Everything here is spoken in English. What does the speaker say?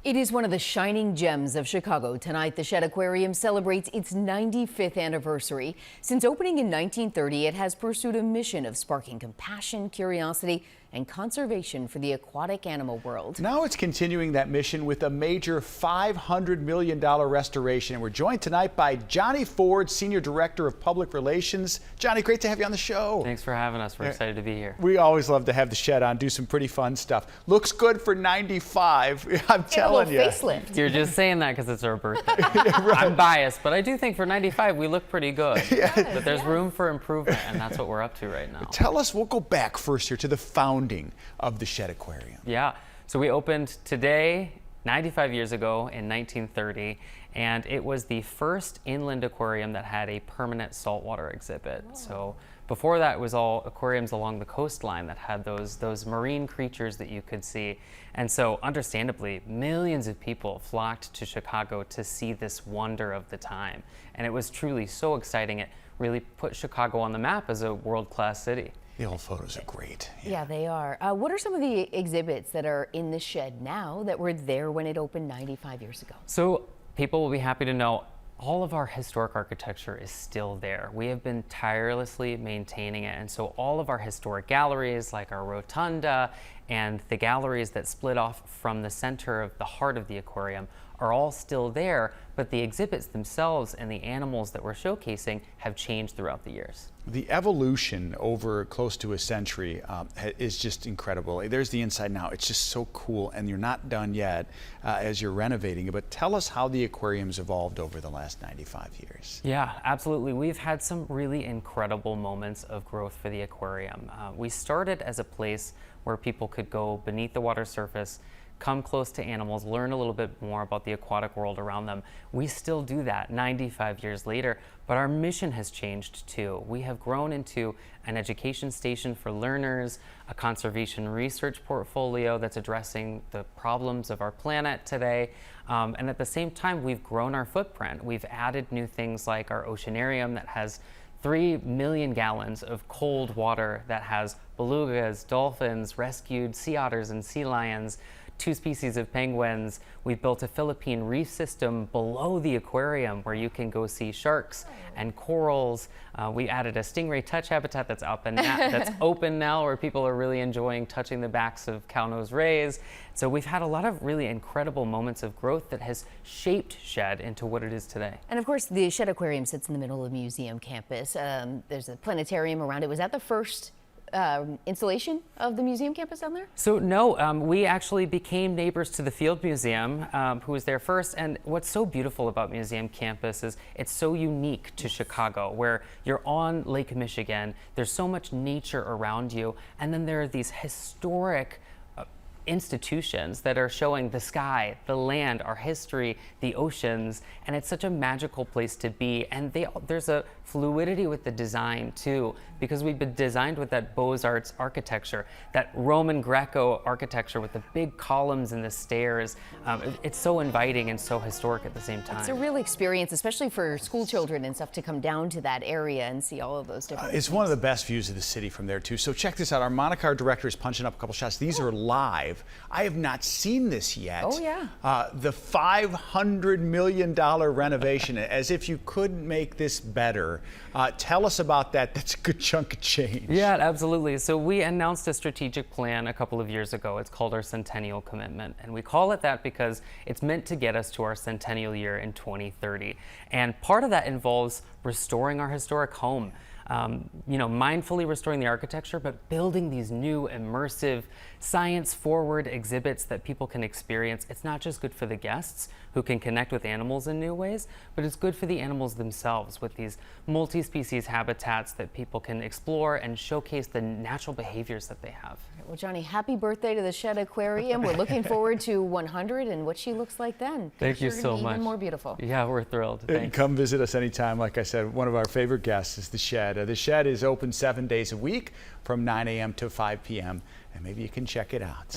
It is one of the shining gems of Chicago. Tonight, the Shedd Aquarium celebrates its 95th anniversary. Since opening in 1930, it has pursued a mission of sparking compassion, curiosity, and conservation for the aquatic animal world. Now it's continuing that mission with a major $500 million restoration. And we're joined tonight by Johnny Ford, Senior Director of Public Relations. Johnny, great to have you on the show. Thanks for having us. We're excited to be here. We always love to have the Shedd on, do some pretty fun stuff. Looks good for 95. I'm telling you. Facelift. You're just saying that because it's our birthday. Right. I'm biased, but I do think for 95 we look pretty good. Yeah. But there's room for improvement, and that's what we're up to right now. Tell us, we'll go back first here to the founding of the Shedd Aquarium. Yeah, so we opened today 95 years ago in 1930, and it was the first inland aquarium that had a permanent saltwater exhibit. Whoa. So before that, it was all aquariums along the coastline that had those marine creatures that you could see. And so understandably, millions of people flocked to Chicago to see this wonder of the time. And it was truly so exciting. It really put Chicago on the map as a world-class city. The old photos are great. Yeah, they are. What are some of the exhibits that are in the Shedd now that were there when it opened 95 years ago? So people will be happy to know all of our historic architecture is still there. We have been tirelessly maintaining it. And so all of our historic galleries, like our rotunda and the galleries that split off from the center of the heart of the aquarium, are all still there, but the exhibits themselves and the animals that we're showcasing have changed throughout the years. The evolution over close to a century is just incredible. There's the inside now. It's just so cool, and you're not done yet as you're renovating it. But tell us how the aquarium's evolved over the last 95 years. Yeah, absolutely. We've had some really incredible moments of growth for the aquarium. We started as a place where people could go beneath the water surface, come close to animals, learn a little bit more about the aquatic world around them. We still do that 95 years later, but our mission has changed too. We have grown into an education station for learners, a conservation research portfolio that's addressing the problems of our planet today. And at the same time, we've grown our footprint. We've added new things like our oceanarium that has 3 million gallons of cold water that has belugas, dolphins, rescued sea otters and sea lions, 2 species of penguins. We've built a Philippine reef system below the aquarium where you can go see sharks and corals. We added a stingray touch habitat that's open now, where people are really enjoying touching the backs of cow-nosed rays. So we've had a lot of really incredible moments of growth that has shaped Shedd into what it is today. And of course, the Shedd Aquarium sits in the middle of the museum campus. There's a planetarium around it. Was that the first installation of the museum campus down there? So no, we actually became neighbors to the Field Museum, who was there first. And what's so beautiful about museum campus is it's so unique to Chicago, where you're on Lake Michigan, there's so much nature around you, and then there are these historic institutions that are showing the sky, the land, our history, the oceans, and it's such a magical place to be. And there's a fluidity with the design too, because we've been designed with that Beaux-Arts architecture, that Roman Greco architecture with the big columns and the stairs. It's so inviting and so historic at the same time. It's a real experience, especially for school children and stuff, to come down to that area and see all of those different It's things. one of the best views of the city from there too. So check this out. Our Monocar director is punching up a couple shots. These are live. I have not seen this yet. Oh, yeah. The $500 million renovation, as if you couldn't make this better. Tell us about that. That's a good chunk of change. Yeah, absolutely. So we announced a strategic plan a couple of years ago. It's called our Centennial Commitment. And we call it that because it's meant to get us to our centennial year in 2030. And part of that involves restoring our historic home. Mindfully restoring the architecture, but building these new immersive, science-forward exhibits that people can experience. It's not just good for the guests who can connect with animals in new ways, but it's good for the animals themselves with these multi-species habitats that people can explore and showcase the natural behaviors that they have. Well, Johnny, happy birthday to the Shedd Aquarium. We're looking forward to 100 and what she looks like then. Thank you so much. Even more beautiful. Yeah, we're thrilled. Thanks. Come visit us anytime. Like I said, one of our favorite guests is the Shedd. The Shedd is open 7 days a week from 9 a.m. to 5 p.m. and maybe you can check it out.